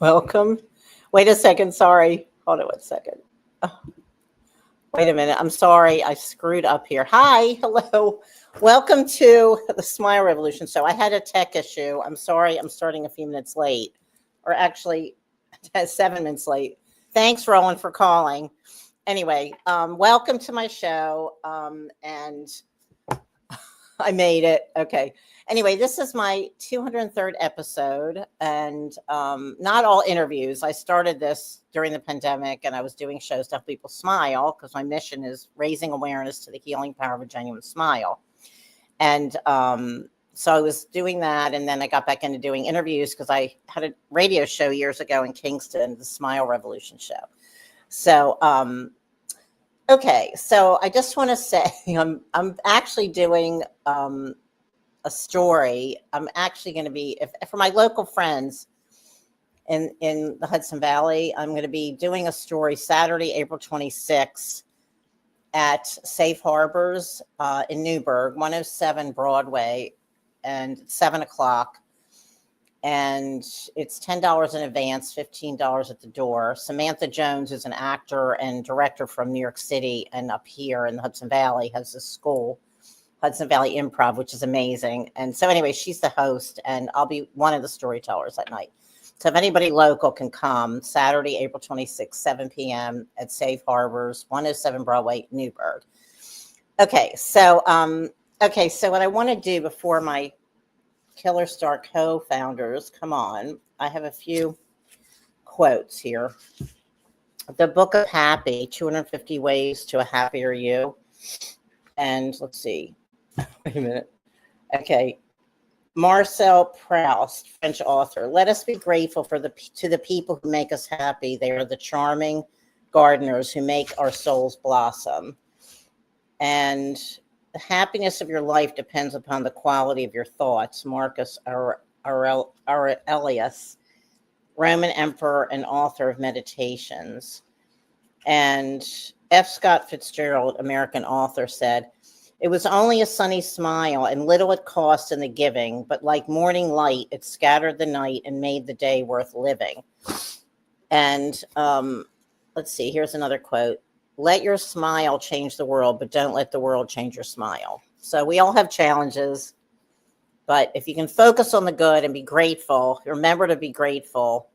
Welcome. Wait a second. Sorry. Hold on 1 second. Oh, wait a minute. I'm sorry. I screwed up here. Hi. Hello. Welcome to the Smile Revolution. So I had a tech issue. I'm sorry. I'm starting a few minutes late, or actually 7 minutes late. Thanks, Roland, for calling. Anyway, welcome to my show. And I made it. Okay. Anyway, this is my 203rd episode, and not all interviews. I started this during the pandemic, and I was doing shows to help people smile because my mission is raising awareness to the healing power of a genuine smile. And so I was doing that, and then I got back into doing interviews because I had a radio show years ago in Kingston, the Smile Revolution show. So, okay, so I just want to say I'm actually doing a story. I'm actually going to be, for my local friends in the Hudson Valley, I'm going to be doing a story Saturday, April 26th at Safe Harbors in Newburgh, 107 Broadway, and 7 o'clock. And it's $10 in advance, $15 at the door. Samantha Jones is an actor and director from New York City and up here in the Hudson Valley, has this school, Hudson Valley Improv, which is amazing. And so anyway, she's the host, and I'll be one of the storytellers that night. So if anybody local can come, Saturday, April 26th, 7 p.m. at Safe Harbors, 107 Broadway, Newburgh. Okay, so what I want to do before my KillerStar co-founders come on, I have a few quotes here. The Book of Happy, 250 Ways to a Happier You. And let's see. Wait a minute. Okay. Marcel Proust, French author. Let us be grateful to the people who make us happy. They are the charming gardeners who make our souls blossom. And the happiness of your life depends upon the quality of your thoughts. Marcus Aurelius, Roman emperor and author of Meditations. And F. Scott Fitzgerald, American author, said, "It was only a sunny smile, and little it cost in the giving, but like morning light, it scattered the night and made the day worth living." And let's see, here's another quote. "Let your smile change the world, but don't let the world change your smile." So we all have challenges, but if you can focus on the good and be grateful, remember to be grateful,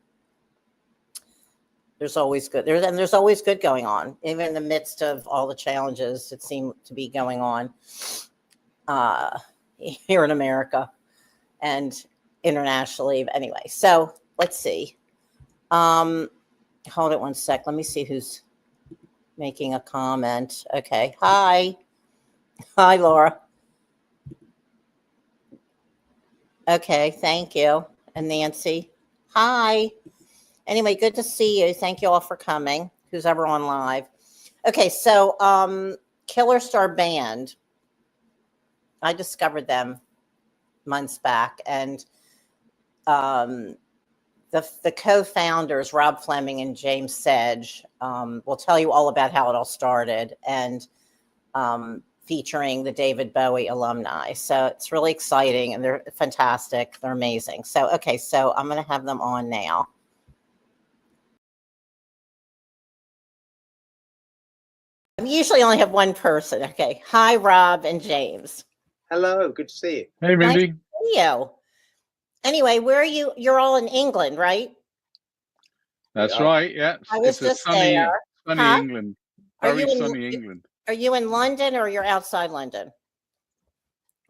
there's always good. There's always good going on, even in the midst of all the challenges that seem to be going on here in America and internationally. Anyway, so let's see. Hold it 1 sec. Let me see who's making a comment. Okay. Hi, Laura. Okay, thank you. And Nancy. Hi. Anyway, good to see you. Thank you all for coming, who's ever on live. Okay, so KillerStar Band, I discovered them months back, and the co-founders, Rob Fleming and James Sedge, will tell you all about how it all started, and featuring the David Bowie alumni. So it's really exciting, and they're fantastic. They're amazing. So, okay, so I'm going to have them on now. I usually only have one person. Okay. Hi, Rob and James. Hello. Good to see you. Hey, Mindy. Nice to see you. Anyway, where are you? You're all in England, right? That's right. Yeah. I was just sunny, there. Sunny Huh? England. Very sunny England. Are you in London or you're outside London?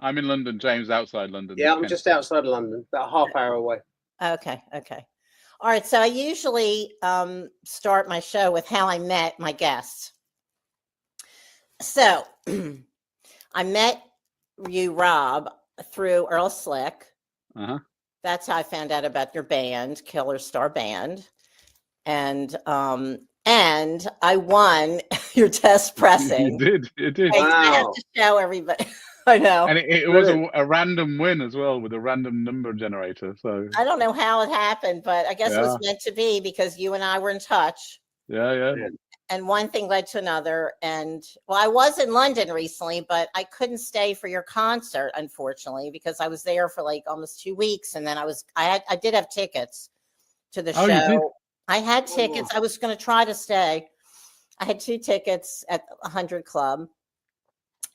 I'm in London, James, outside London. Yeah, I'm just outside of London, about a half hour away. Okay. All right. So I usually start my show with how I met my guests. So I met you, Rob, through Earl Slick. Uh-huh. That's how I found out about your band, KillerStar Band. And I won your test pressing. You did. Wow. I have to show everybody. I know. And it was a random win as well, with a random number generator. So I don't know how it happened, but I guess it was meant to be because you and I were in touch. Yeah. And one thing led to another. And well, I was in London recently, but I couldn't stay for your concert, unfortunately, because I was there for like almost 2 weeks. And then I did have tickets, to the Oh, you did? show. I had tickets. I was going to try to stay. I had 2 tickets at 100 Club.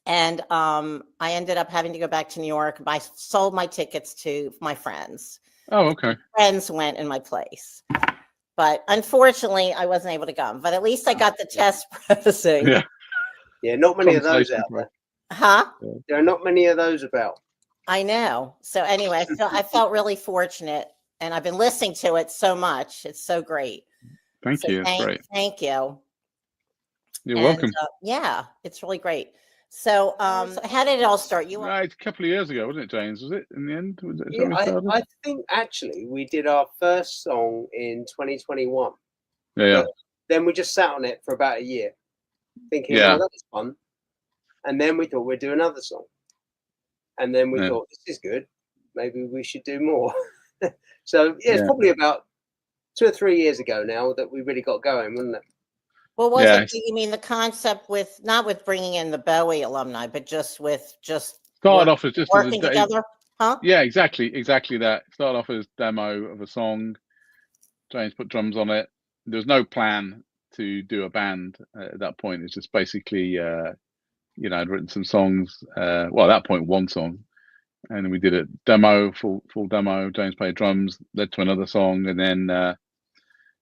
And I ended up having to go back to New York. I sold my tickets to my friends. Oh, okay. Friends went in my place. But unfortunately, I wasn't able to come. But at least I got the test pressing. Yeah. Yeah, not many of those Consolation out for there. Huh? There are not many of those about. I know. So anyway, I felt really fortunate. And I've been listening to it so much. It's so great. Thank you. It's great. Thank you. You're welcome. Yeah, it's really great. So, how did it all start? Right, a couple of years ago, wasn't it, James? Was it in the end? Was it, Yeah, I think actually we did our first song in 2021. Yeah. But then we just sat on it for about a year, thinking, Yeah. oh, that was fun. And then we thought we'd do another song. And then we thought, this is good. Maybe we should do more. So, yeah, it's probably about 2 or 3 years ago now that we really got going, wasn't it? Well, was it, you mean the concept with, not with bringing in the Bowie alumni, but just with started off as just working together? Huh? Yeah, exactly that. Started off as demo of a song. James put drums on it. There was no plan to do a band at that point. It's just basically, I'd written some songs. Well, at that point, one song, and we did a demo, full demo. James played drums, led to another song, and then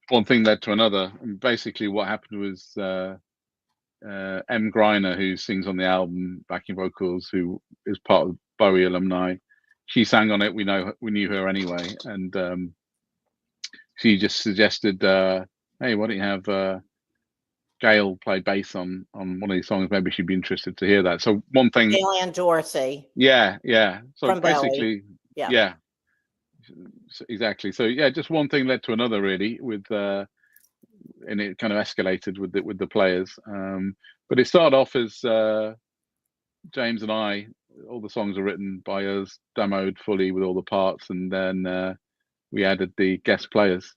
one thing led to another. And basically, what happened was Emm Gryner, who sings on the album, backing vocals, who is part of Bowie alumni, she sang on it. We knew her anyway, and she just suggested, "Hey, why don't you have Gail play bass on one of these songs? Maybe she'd be interested to hear that." So one thing, Gail Ann Dorsey. Yeah. So from basically, Bowie. Yeah. Exactly. So yeah, just one thing led to another, really, and it kind of escalated with the players. But it started off as James and I. All the songs are written by us, demoed fully with all the parts, and then we added the guest players.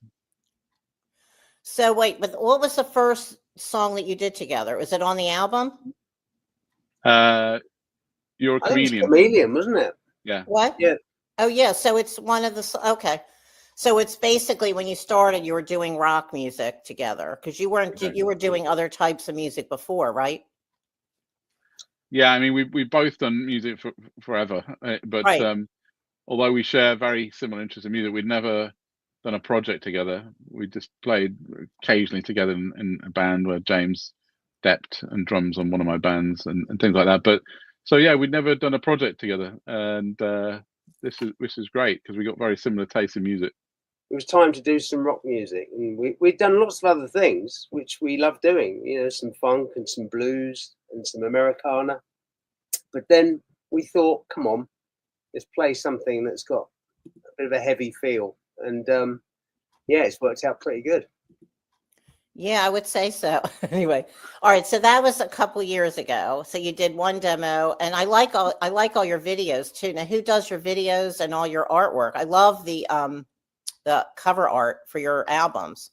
So wait, but what was the first song that you did together? Was it on the album? You're a Chameleon. Chameleon, wasn't it? Yeah. What? Yeah. Oh yeah. So it's one of the. Okay. So it's basically when you started, you were doing rock music together because you weren't. Exactly. You were doing other types of music before, right? Yeah, I mean we've both done music forever, but right. Although we share very similar interests in music, we'd never done a project together. We just played occasionally together in a band where James stepped and drums on one of my bands and things like that. But so yeah, we'd never done a project together, and this is great because we got very similar tastes in music. It was time to do some rock music, and we'd done lots of other things which we love doing, some funk and some blues and some Americana. But then we thought, come on, let's play something that's got a bit of a heavy feel, and it's worked out pretty good. Yeah, I would say so. Anyway, all right. So that was a couple years ago. So you did one demo, and I like all your videos too. Now, who does your videos and all your artwork? I love the cover art for your albums.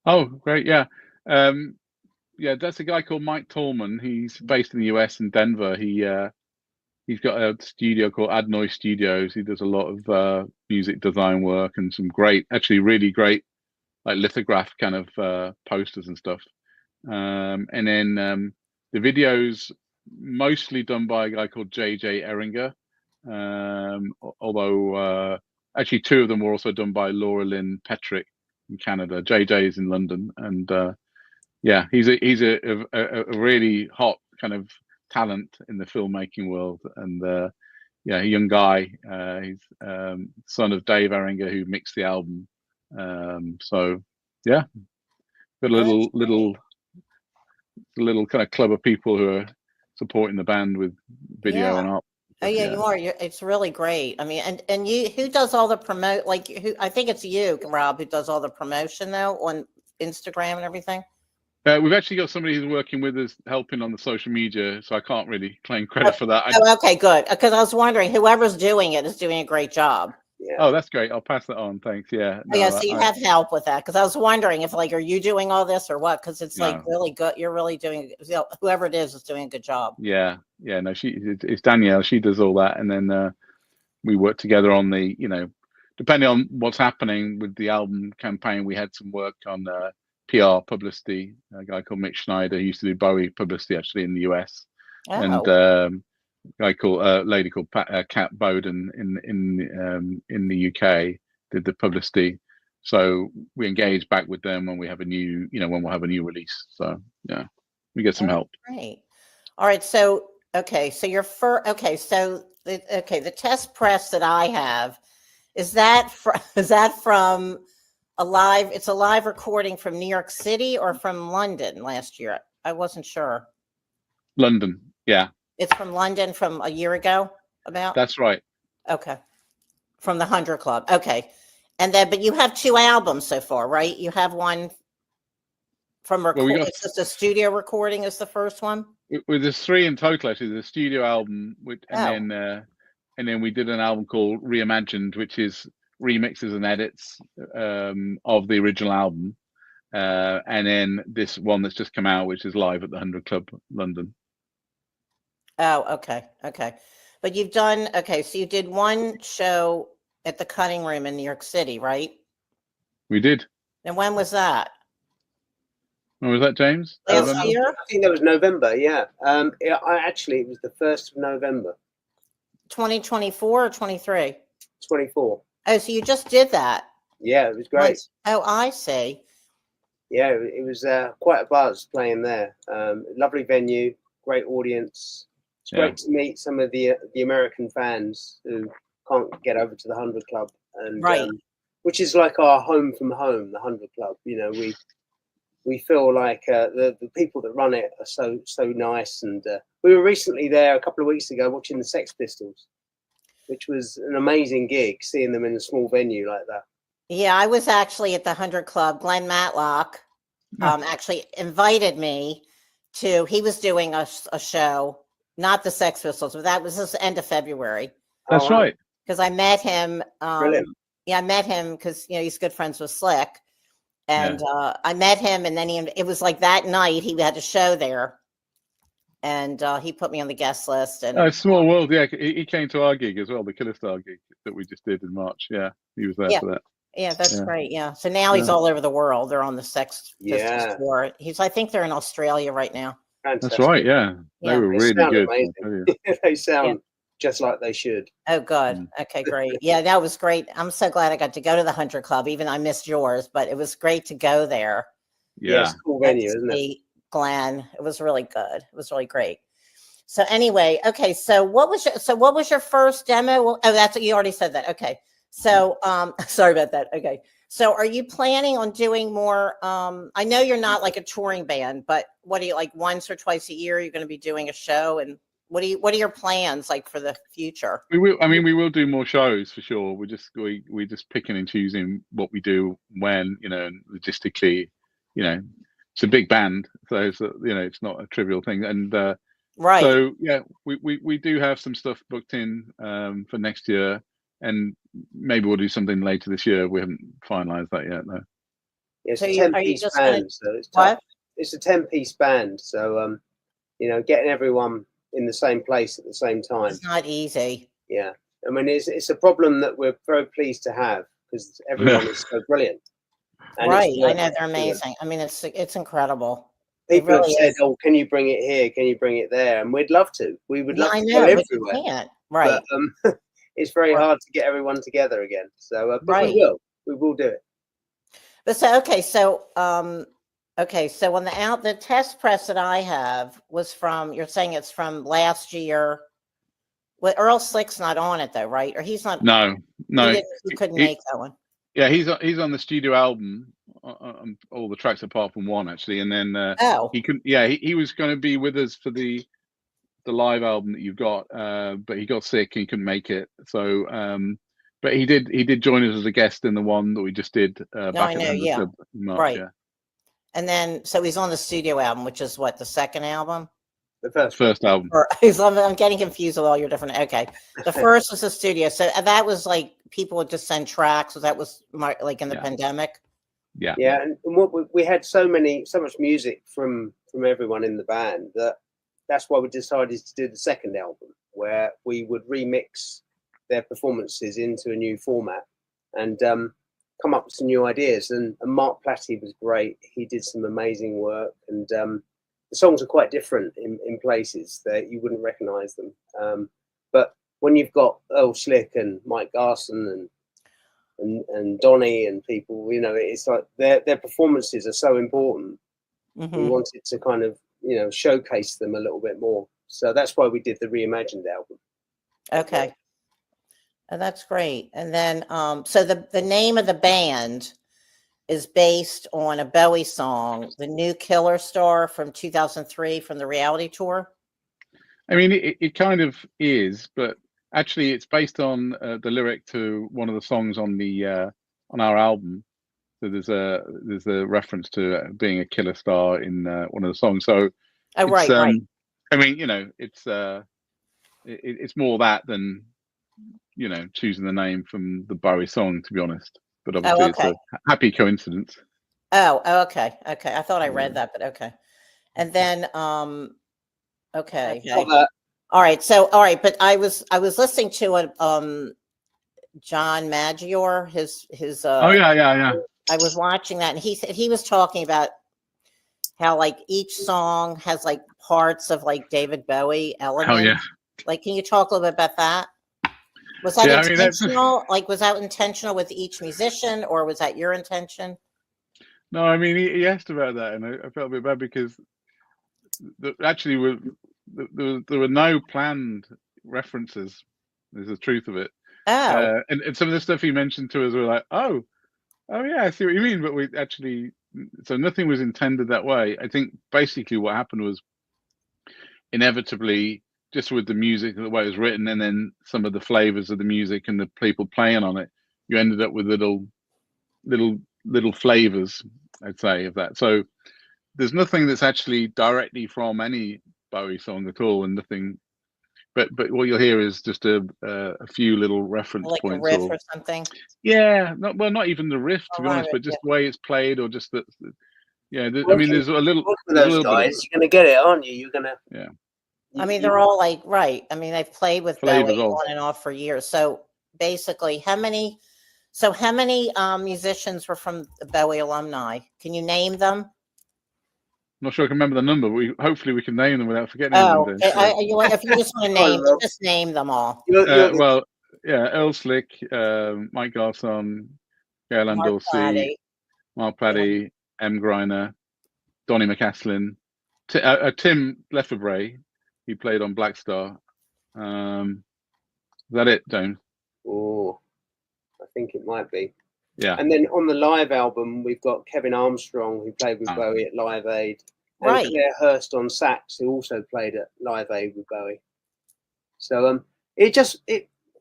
Oh, great! Yeah, that's a guy called Mike Tallman. He's based in the US in Denver. He's got a studio called Adnoy Studios. He does a lot of music design work and some really great, like lithograph kind of posters and stuff. And then the videos mostly done by a guy called JJ Ehringer. Although actually 2 of them were also done by Laura Lynn Petrick in Canada. JJ is in London, and he's a really hot kind of talent in the filmmaking world, and a young guy. He's son of Dave Ehringer, who mixed the album. So yeah, got a little kind of club of people who are supporting the band with video and art. Oh yeah, you are. It's really great. I mean, and you, who does all the promote? Like, who? I think it's you, Rob, who does all the promotion though on Instagram and everything. We've actually got somebody who's working with us, helping on the social media, so I can't really claim credit for that. Okay, good. Because I was wondering, whoever's doing it is doing a great job. Yeah. Oh, that's great. I'll pass that on. Thanks. Yeah. No, so you have help with that, because I was wondering if, are you doing all this or what? Because it's really good. You're really doing. Whoever it is doing a good job. Yeah. No, it's Danielle. She does all that, and then we work together on the depending on what's happening with the album campaign, we had some work on PR publicity. A guy called Mick Schneider, who used to do Bowie publicity actually in the US, and a lady called Kat Bowden in the UK did the publicity. So we engage back with them when we have a new, when we'll have a new release. So yeah, we get some help. Great. All right. So so your first. So the test press that I have is that from a live? It's a live recording from New York City or from London last year. I wasn't sure. London. Yeah. It's from London from a year ago. About. That's right. Okay. From the 100 Club. Okay. And then, but you have 2 albums so far, right? You have one from it's just a studio recording is the first one. Well, there's 3 in total actually. The studio album, and then we did an album called Reimagined, which is remixes and edits of the original album, and then this one that's just come out, which is live at the 100 Club London. Oh, okay. But you've done so you did one show at the Cutting Room in New York City, right? We did. And when was that? When was that, James? Last year? I think that was November, yeah. It was the 1st of November. 2024 or 23? 24. Oh, so you just did that? Yeah, it was great. I see. Yeah, it was quite a buzz playing there. Lovely venue, great audience. It's great to meet some of the American fans who can't get over to the 100 Club, and which is like our home from home, the 100 Club. We feel like the people that run it are so nice, and we were recently there a couple of weeks ago watching the Sex Pistols, which was an amazing gig, seeing them in a small venue like that. Yeah, I was actually at the 100 Club. Glenn Matlock actually invited me to. He was doing a show, not the Sex Pistols, but that was this end of February. That's right. Because I met him. Brilliant. Yeah, I met him because he's good friends with Slick. And I met him, and then it was like that night he had a show there, and he put me on the guest list. And small world, yeah. He came to our gig as well, the KillerStar gig that we just did in March. Yeah, he was there for that. Yeah, that's great. Yeah, so now he's all over the world. They're on the Sex Pistols tour. I think they're in Australia right now. Fantastic. That's right. Yeah, they were really good. They sound just like they should. Oh, good. Okay, great. Yeah, that was great. I'm so glad I got to go to the 100 Club. Even I missed yours, but it was great to go there. Yeah, it's a cool venue, isn't it? Glenn, it was really good. It was really great. So anyway, okay. So what was your first demo? Oh, that's what you already said that. Okay. So sorry about that. Okay. So are you planning on doing more? I know you're not like a touring band, but what do you like once or twice a year? You're going to be doing a show, and what are your plans like for the future? We will do more shows for sure. We're just picking and choosing what we do when, logistically, it's a big band, so it's not a trivial thing. And right. So yeah, we do have some stuff booked in for next year, and maybe we'll do something later this year. We haven't finalized that yet, though. It's a 10-piece band, so it's tough. It's a 10-piece band, so getting everyone in the same place at the same time. It's not easy. Yeah. I mean, it's a problem that we're very pleased to have because everyone is so brilliant. And right. I know they're amazing. I mean, it's incredible. People have said, "Oh, can you bring it here? Can you bring it there?" And we'd love to. We would love to go everywhere. You can't. Right. But, it's very hard to get everyone together again. So, but we will do it. But so so on the test press that I have was from, you're saying it's from last year. Well, Earl Slick's not on it though, right? Or he's not. No. He couldn't make that one. Yeah, he's on the studio album on all the tracks apart from one actually, and then he couldn't. Yeah, he was going to be with us for the live album that you've got, but he got sick and he couldn't make it. So, but he did join us as a guest in the one that we just did back in March. Right. Yeah. And then, so he's on the studio album, which is what, the second album? The first album. I'm getting confused with all your different. Okay, the first was the studio. So that was like people would just send tracks. So that was like in the pandemic. Yeah. Yeah, and what we had so much music from everyone in the band that's why we decided to do the second album, where we would remix their performances into a new format and come up with some new ideas. And Mark Plati was great. He did some amazing work, and the songs are quite different in places that you wouldn't recognise them. But when you've got Earl Slick and Mike Garson and Donny and people, you know, it's like their performances are so important. Mm-hmm. We wanted to kind of, you know, showcase them a little bit more. So that's why we did the Reimagined album. Okay. Oh, that's great. And then, so the name of the band is based on a Bowie song, the new KillerStar from 2003 from the reality tour. I mean, it kind of is, but actually, it's based on the lyric to one of the songs on on our album. So there's a reference to being a killer star in one of the songs. So Oh, right, right. I mean, you know, it's more that than, you know, choosing the name from the Bowie song, to be honest. But obviously, okay. It's a happy coincidence. Oh, okay. Okay. I thought I read that, but okay. And then, okay. All right. So, all right. But I was listening to a, John Maggiore, his, Oh, yeah. I was watching that, and he said he was talking about how like each song has like parts of like David Bowie elements. Oh, yeah. Like, can you talk a little bit about that? Was that intentional? Like, was that intentional with each musician, or was that your intention? No, I mean, he asked about that, and I felt a bit bad because actually there were no planned references. There's the truth of it. Oh. And some of the stuff he mentioned to us were like, oh yeah, I see what you mean. But we actually, so nothing was intended that way. I think basically what happened was inevitably, just with the music, the way it was written, and then some of the flavors of the music and the people playing on it, you ended up with little flavors, I'd say, of that. So there's nothing that's actually directly from any Bowie song at all, and nothing. But what you'll hear is just a few little reference like points, a riff or something. Yeah, not even the riff, to be honest, but just the way it's played, or just that. Yeah, I mean, there's a little. Those guys, you're gonna get it, aren't you? You're gonna. Yeah. I mean, they're all like, right. I mean, they've played with Bowie of. on and off for years. So basically, how many musicians were from the Bowie alumni? Can you name them? I'm not sure I can remember the number, but hopefully we can name them without forgetting them. If you just want to name, just name them all. Well, yeah, Earl Slick, Mike Garson, Gail Ann Dorsey, Mark Plati, Emm Gryner, Donny McCaslin, Tim Lefebvre, he played on Black Star. Is that it, James? Oh, I think it might be. Yeah. And then on the live album, we've got Kevin Armstrong, who played with Bowie at Live Aid. And Claire Hurst on sax, who also played at Live Aid with Bowie. So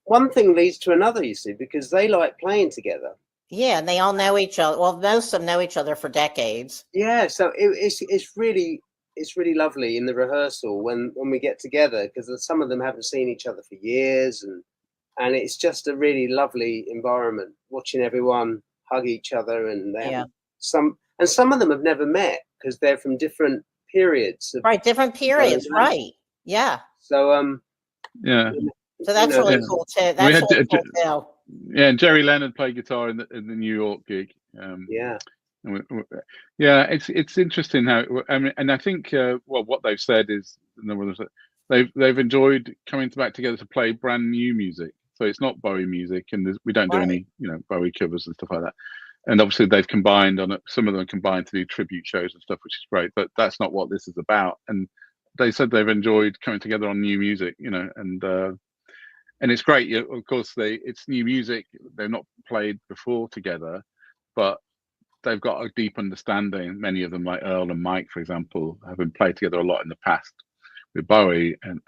one thing leads to another, you see, because they like playing together. Yeah, and they all know each other. Well, most of them know each other for decades. Yeah, so it's really lovely in the rehearsal when we get together, because some of them haven't seen each other for years, and it's just a really lovely environment watching everyone hug each other, and some of them have never met because they're from different periods. Different periods, right? Yeah. So yeah. So that's really cool too. That's really cool too. Yeah, and Jerry Leonard played guitar in the New York gig. Yeah. It's interesting how, I mean, and I think what they've said is they've enjoyed coming back together to play brand new music. So it's not Bowie music, and we don't do any Bowie covers and stuff like that. And obviously they've combined on it. Some of them combined to do tribute shows and stuff, which is great. But that's not what this is about. And they said they've enjoyed coming together on new music, and it's great. Of course, it's new music. They've not played before together, but they've got a deep understanding. Many of them, like Earl and Mike, for example, have been played together a lot in the past with Bowie, and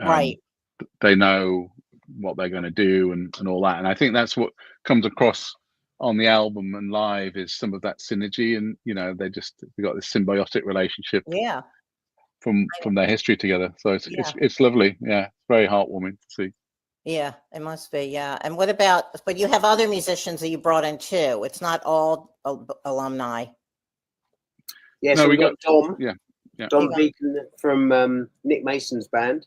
they know what they're going to do and all that. And I think that's what comes across on the album and live is some of that synergy, and they got this symbiotic relationship. Yeah. From their history together, so it's lovely. Yeah, it's very heartwarming to see. Yeah, it must be. Yeah. And what about, but you have other musicians that you brought in too. It's not all alumni. Yeah, so we got Dom. Yeah. Dom Beacon from Nick Mason's band.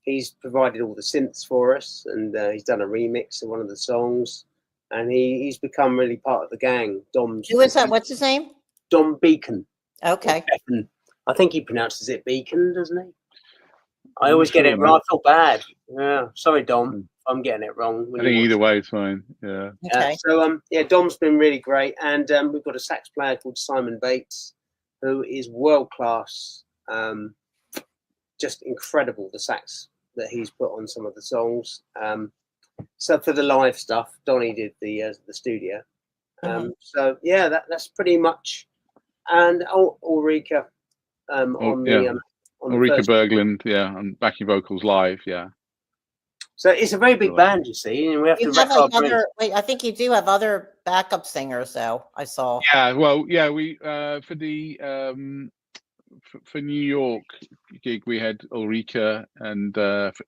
He's provided all the synths for us, and he's done a remix of one of the songs. and he's become really part of the gang. Who is that? What's his name? Dom Beacon. Okay. I think he pronounces it Beacon, doesn't he? I I'm always get sure, it wrong. I feel bad. Yeah, sorry, Dom. Mm. If I'm getting it wrong. I think either way is fine. Yeah. Okay. So Dom's been really great, and we've got a sax player called Simon Bates, who is world class. Just incredible, the sax that he's put on some of the songs. So for the live stuff, Donny did the studio. So yeah, that's pretty much. And Ulrika on the Ulrika first. Berglund, and backing vocals live, yeah. So it's a very big band, you see, and we have You to have wrap our like brains. other. Wait, I think you do have other backup singers, though. I saw. Yeah, well, yeah, we for the for New York gig we had Ulrika, and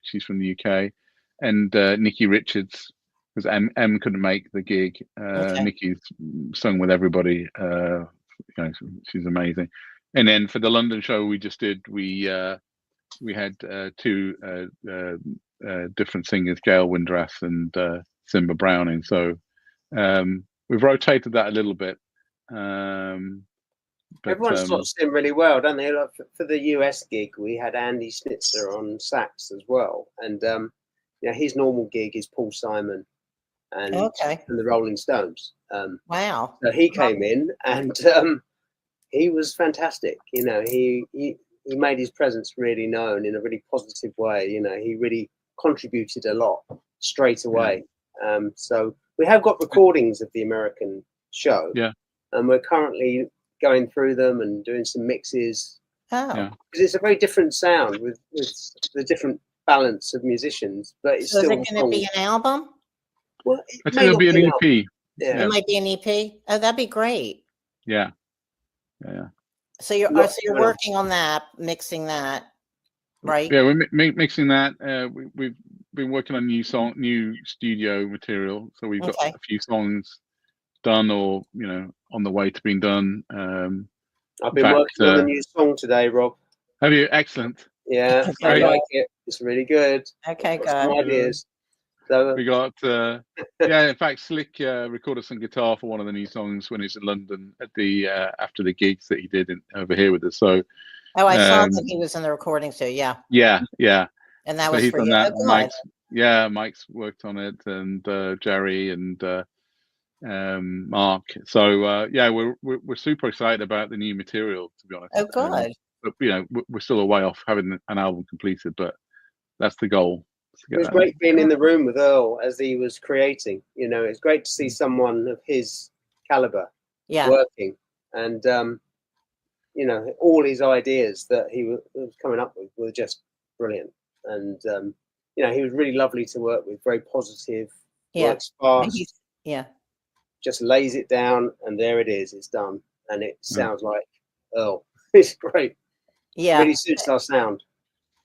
she's from the UK, and Nikki Richards, because Emm couldn't make the gig. Nikki's sung with everybody. She's amazing. And then for the London show we just did, we had two different singers, Gail Windras and Simba Browning. So we've rotated that a little bit. But, everyone slots in really well, don't they? Like for the US gig, we had Andy Snitzer on sax as well, and his normal gig is Paul Simon and the Rolling Stones. Wow! So he came in, and he was fantastic. He made his presence really known in a really positive way. He really contributed a lot straight away. So we have got recordings of the American show, and we're currently going through them and doing some mixes. Because it's a very different sound with the different balance of musicians, but it's so still. Is it going to be an album? Well, I think it'll be an EP. Yeah. It might be an EP. Oh, that'd be great. Yeah. So you're working on that, mixing that, right? Yeah, we're mixing that. We've been working on new studio material, so we've got a few songs done or on the way to being done. I've been working on a new song today, Rob. Have you? Excellent. Yeah, I like it. It's really good. Okay, good. Some ideas. So we got in fact Slick recorded some guitar for one of the new songs when he's in London at the after the gigs that he did over here with us. So I saw that he was in the recording too. Yeah. And that was he's for done you. that. Mike's worked on it, and Jerry and Mark. So we're super excited about the new material, to be honest. Oh, good. But we're still a way off having an album completed, but that's the goal. It was great being in the room with Earl as he was creating. It's great to see someone of his caliber working, and all his ideas that he was coming up with were just brilliant. And he was really lovely to work with. Very positive. Works fast. Just lays it down, and there it is. It's done, and it sounds like Earl. It's great. Yeah, really suits our sound.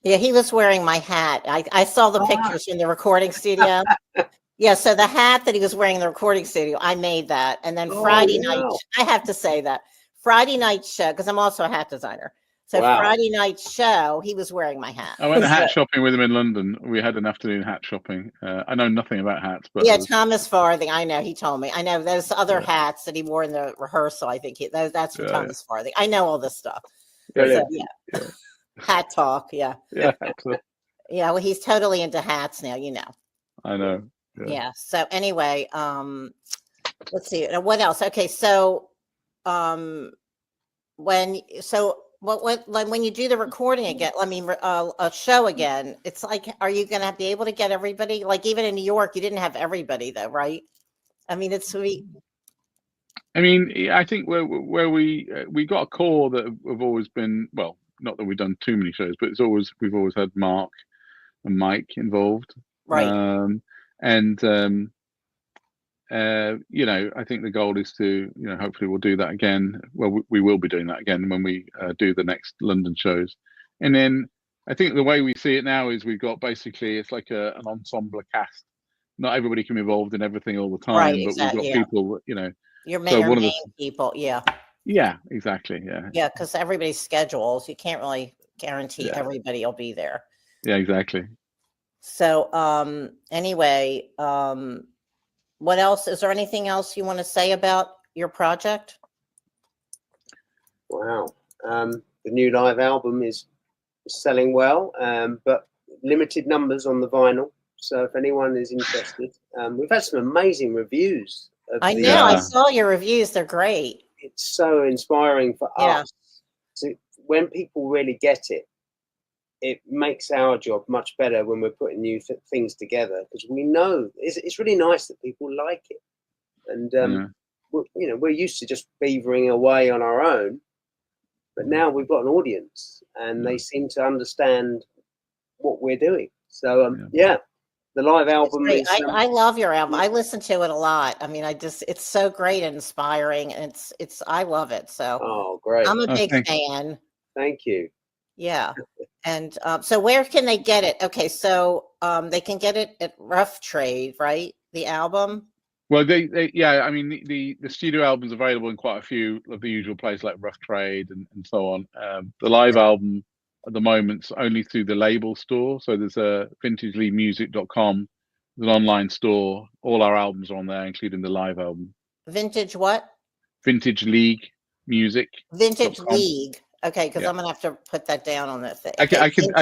Yeah, he was wearing my hat. I saw the pictures in the recording studio. So the hat that he was wearing in the recording studio, I made that. And then Friday night, I have to say that Friday night show, because I'm also a hat designer. So Friday night show, he was wearing my hat. I went hat shopping with him in London. We had an afternoon hat shopping. I know nothing about hats, but Thomas Farthing. I know, he told me. I know those other hats that he wore in the rehearsal. I think that's from Thomas Farthing. I know all this stuff. Hat talk, yeah. Well, he's totally into hats now, I know. So anyway, let's see what else. Okay, so when you do the recording again, a show again, it's like, are you going to be able to get everybody? Like even in New York, you didn't have everybody though, right? I mean, it's sweet. I think where we got a core that have always been, well, not that we've done too many shows, but we've always had Mark and Mike involved, right? I think the goal is to, hopefully we'll do that again. Well, we will be doing that again when we do the next London shows. And then I think the way we see it now is we've got basically, it's like an ensemble cast. Not everybody can be involved in everything all the time, right, but we've got people, Your main people, Yeah, exactly. Yeah, because everybody's schedules, you can't really guarantee everybody will be there. Yeah, exactly. So anyway, what else? Is there anything else you want to say about your project? Wow. The new live album is selling well, but limited numbers on the vinyl. So if anyone is interested, we've had some amazing reviews. I know. I saw your reviews. They're great. It's so inspiring for us. When people really get it, it makes our job much better when we're putting new things together, because we know it's really nice that people like it. And we're used to just beavering away on our own, but now we've got an audience, and they seem to understand what we're doing. So the live album is, I love your album. I listen to it a lot. I mean, it's so great and inspiring, and I love it. So great. I'm a big fan. Thank you. Yeah. And so where can they get it? Okay, so they can get it at Rough Trade, right? The album. Well, I mean, the studio album's available in quite a few of the usual places like Rough Trade and so on. The live album at the moment's only through the label store. So there's a vintageleaguemusic.com. There's an online store. All our albums are on there, including the live album. Vintage what? Vintage League Music. Vintage League. Okay, because I'm gonna have to put that down on that thing. I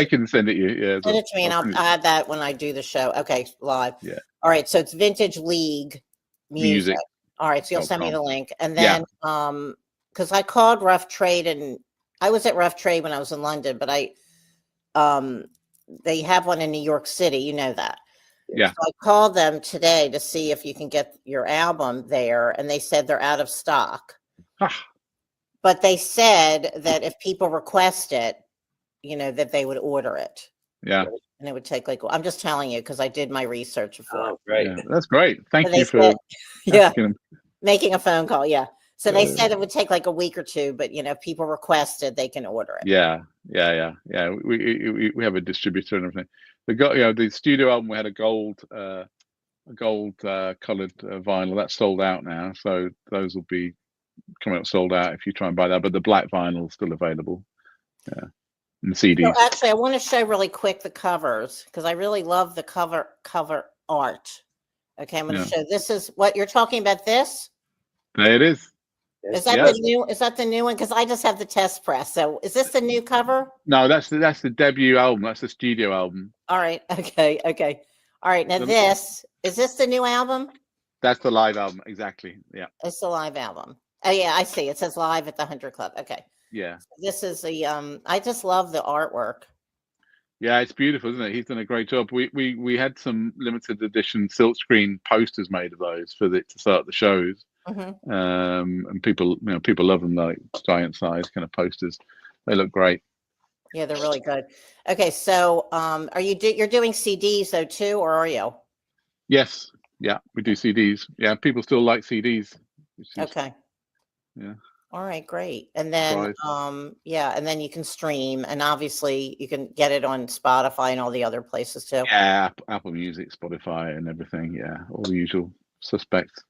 can send it you. Yeah, send it to me, and I'll add that when I do the show. Okay, live. Yeah. All right, so it's Vintage League Music. All right, so you'll send me the link, and then because I called Rough Trade, and I was at Rough Trade when I was in London, but they have one in New York City. You know that. Yeah. So I called them today to see if you can get your album there, and they said they're out of stock. But they said that if people request it, that they would order it. Yeah. And it would take I'm just telling you because I did my research before. Oh, great. Yeah, that's great. Thank you for making a phone call. Yeah. So they said it would take a week or two, but if people requested, they can order it. Yeah. We have a distributor and everything. The studio album, we had a gold colored vinyl that's sold out now. So those will be coming up sold out if you try and buy that, but the black vinyl is still available. Yeah. And the CDs. So actually, I want to show really quick the covers because I really love the cover art. Okay, I'm going to show. This is what you're talking about. This. There it is. Is that the new? Is that the new one? Because I just have the test press. So is this the new cover? No, that's the debut album. That's the studio album. All right. Okay. All right. Now is this the new album? That's the live album. Exactly. Yeah. It's the live album. Oh yeah, I see. It says live at the 100 Club. Okay. Yeah. This is the I just love the artwork. Yeah, it's beautiful, isn't it? He's done a great job. We had some limited edition silkscreen posters made of those to start the shows. Mm-hmm. And people love them, like giant size kind of posters. They look great. Yeah, they're really good. Okay, so you're doing CDs though too, or are you? Yes. Yeah, we do CDs. Yeah, people still like CDs. Okay. Yeah. All right, great. And then and then you can stream, and obviously you can get it on Spotify and all the other places too. Yeah, Apple Music, Spotify, and everything. Yeah, all the usual suspects.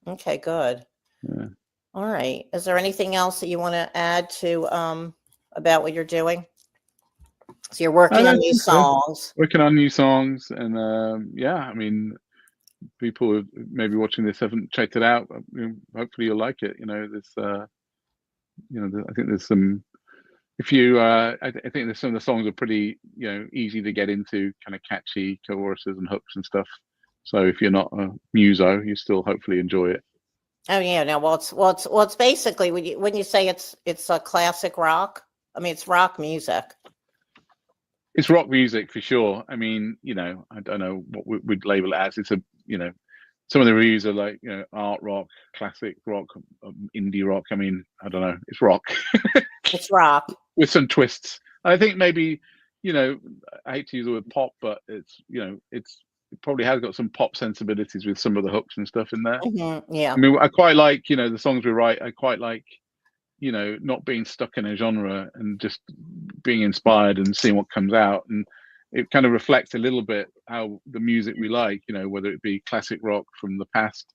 Okay, good. Yeah. All right. Is there anything else that you want to add to about what you're doing? So you're working on new songs. Working on new songs, and I mean, people who maybe watching this haven't checked it out. Hopefully you'll like it. I think there's some. If you, I think there's some of the songs are pretty, easy to get into, kind of catchy choruses and hooks and stuff. So if you're not a muso, you still hopefully enjoy it. Oh yeah, no. It's basically when you say it's a classic rock. I mean, it's rock music. It's rock music for sure. I mean, I don't know what we'd label it as. It's some of the reviews are like, art rock, classic rock, indie rock. I mean, I don't know. It's rock. It's rock with some twists. I think maybe, I hate to use the word pop, but it's, it probably has got some pop sensibilities with some of the hooks and stuff in there. Mm-hmm, yeah. I mean, I quite like, the songs we write. I quite like, not being stuck in a genre and just being inspired and seeing what comes out. And it kind of reflects a little bit how the music we like, whether it be classic rock from the past,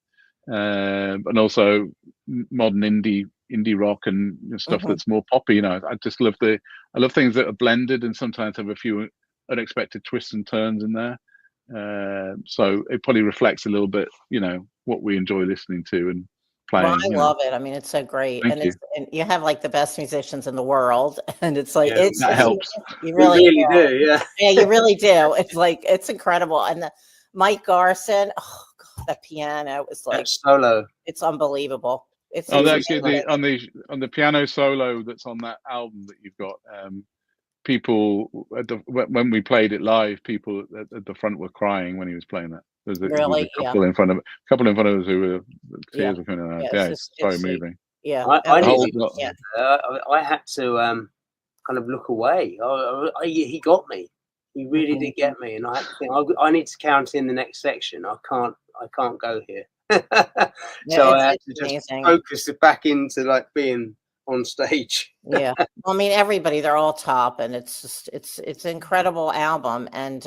and also modern indie rock and stuff that's more poppy. I just love I love things that are blended and sometimes have a few unexpected twists and turns in there. So it probably reflects a little bit, what we enjoy listening to and playing. Well, I love it. I mean, it's so great, Thank you. and you have like the best musicians in the world, and it's like Yeah, that helps. You we really really do. Yeah. Yeah, you really do. It's like it's incredible, and the Mike Garson, oh God, that piano is like That solo. it's unbelievable. It's Oh, amazing. on the piano solo that's on that album that you've got. People when we played it live, people at the front were crying when he was playing that. There's a Really, couple in front of us who were tears were coming out. Yeah, It's very moving. Yeah, I had to kind of look away. He got me. He really did get me, and I had to think. I need to count in the next section. I can't go here. So I had to just focus it back into like being on stage. Yeah, well, I mean, everybody, they're all top, and it's just it's an incredible album, and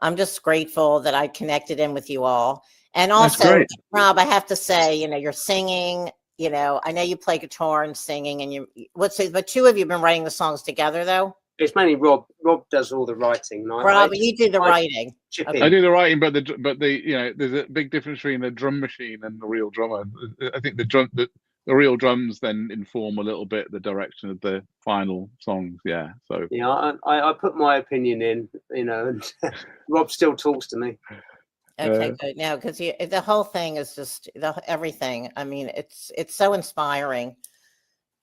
I'm just grateful that I connected in with you all. And also, Rob, I have to say, you're singing. I know you play guitar and singing, and but two of you have been writing the songs together, though. It's mainly Rob. Rob does all the writing. Rob, you do the writing. I do the writing, but there's a big difference between the drum machine and the real drummer. I think the real drums then inform a little bit the direction of the final songs. Yeah. So yeah, I put my opinion in, and Rob still talks to me. Okay, good. Now, because the whole thing is just everything. I mean, it's so inspiring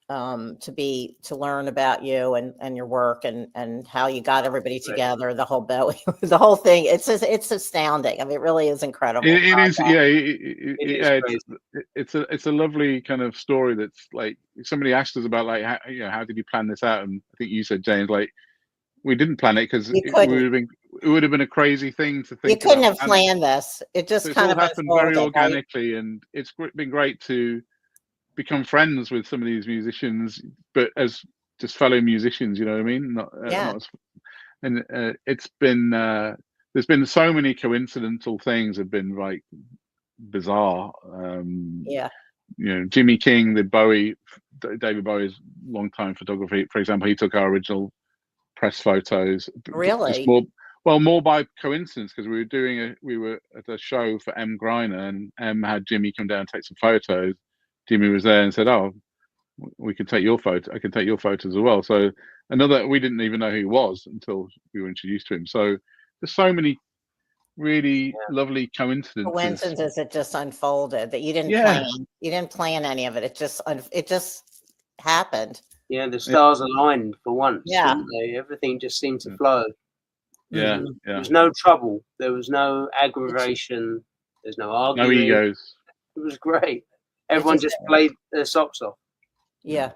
to learn about you and your work and how you got everybody together. The whole Bowie, the whole thing. It's astounding. I mean, it really is incredible. It is. Yeah. It's a lovely kind of story. That's like somebody asked us about like how did you plan this out? And I think you said, James, like we didn't plan it because it would have been a crazy thing to think. You couldn't have planned this. It just kind of happened very organically, right? And it's been great to become friends with some of these musicians, but as just fellow musicians, you know what I mean? It's been there's been so many coincidental things have been like bizarre. Jimmy King, David Bowie's longtime photography, for example, he took our original press photos. Really? More by coincidence, because we were at a show for Emm Gryner, and Emm had Jimmy come down and take some photos. Jimmy was there and said, "Oh, we can take your photo. I can take your photos as well." So we didn't even know who he was until we were introduced to him. So there's so many really lovely coincidences. Coincidences that just unfolded that you didn't plan. You didn't plan any of it. It just happened. Yeah, the stars aligned for once. Yeah, didn't they? Everything just seemed to flow. Yeah, There was no trouble. There was no aggravation. There's no arguing. No egos. It was great. Everyone just played their socks off. Yeah.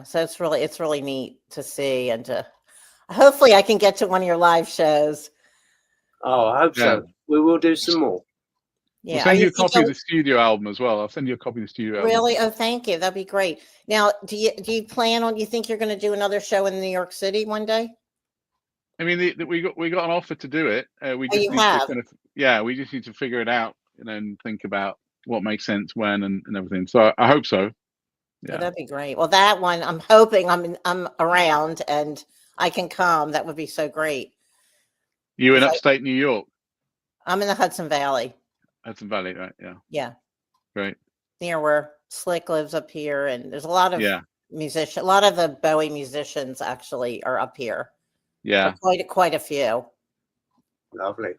So it's really neat to see, and hopefully I can get to one of your live shows. Oh, I hope so. We will do some more. Yeah, we'll send you a copy of the studio album as well. I'll send you a copy of the studio album. Really? Oh, thank you. That'd be great. Now, do you plan on? You think you're going to do another show in New York City one day? I mean, we got an offer to do it. We just we just need to figure it out and think about what makes sense when and everything. So I hope so. Yeah, that'd be great. Well, that one, I'm hoping I'm around and I can come. That would be so great. You in upstate New York? I'm in the Hudson Valley. Hudson Valley, right? Yeah. Yeah. Great. Near where Slick lives up here, and there's a lot of musicians. A lot of the Bowie musicians actually are up here. Yeah. Quite a few. Lovely.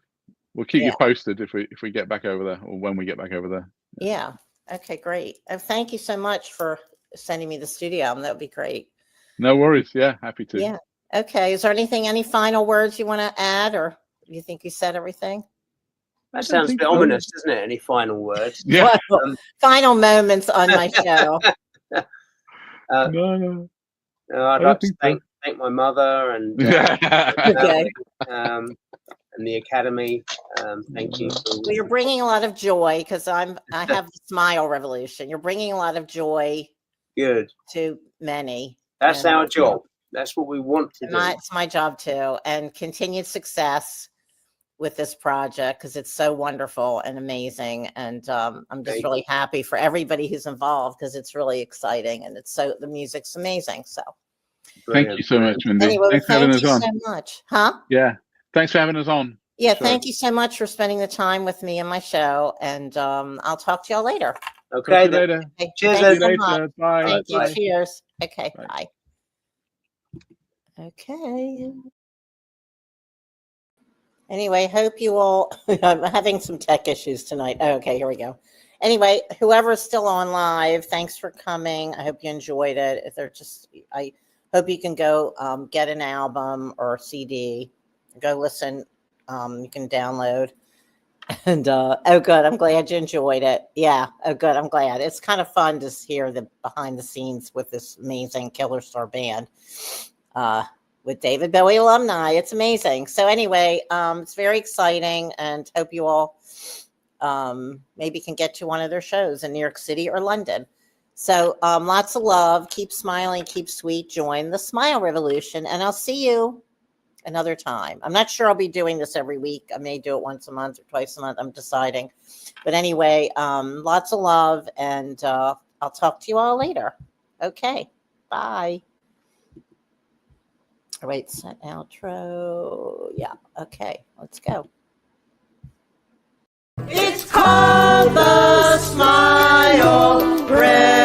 We'll keep you posted if we get back over there, or when we get back over there. Yeah. Okay, great. Thank you so much for sending me the studio album. That would be great. No worries. Yeah, happy to. Yeah. Okay. Is there any final words you want to add, or you think you said everything? That sounds a bit ominous, doesn't it? Any final words? Yeah. Final moments on my show. No, I'd like to thank my mother and and the Academy. Thank you. Well, you're bringing a lot of joy, because I have the Smile Revolution. You're bringing a lot of joy. Good. To many. That's our job. That's what we want to do. It's my job too, and continued success with this project, because it's so wonderful and amazing, and I'm just really happy for everybody who's involved, because it's really exciting, and the music's amazing. So thank you so much, Mindy. Anyway, thanks for having us on. so much. Huh? Yeah, thanks for having us on. Yeah, Sure. thank you so much for spending the time with me and my show. And I'll talk to y'all later. Talk to Okay, you then. later. Okay, Cheers, See thanks you so much. later. Bye. Thank you. Bye. Cheers. Okay, Bye. bye. Okay. Anyway, hope you all. I'm having some tech issues tonight. Okay, here we go. Anyway, whoever's still on live, thanks for coming. I hope you enjoyed it. If they're just, I hope you can go get an album or CD, go listen. You can download. And oh, good. I'm glad you enjoyed it. Yeah. Oh, good. I'm glad. It's kind of fun to hear the behind the scenes with this amazing KillerStar band. With David Bowie alumni. It's amazing. So anyway, it's very exciting, and hope you all maybe can get to one of their shows in New York City or London. So lots of love. Keep smiling. Keep sweet. Join the Smile Revolution, and I'll see you another time. I'm not sure I'll be doing this every week. I may do it once a month or twice a month. I'm deciding. But anyway, lots of love, and I'll talk to you all later. Okay. Bye. Wait, set outro. Yeah. Okay. Let's go. It's called the Smile Revolution.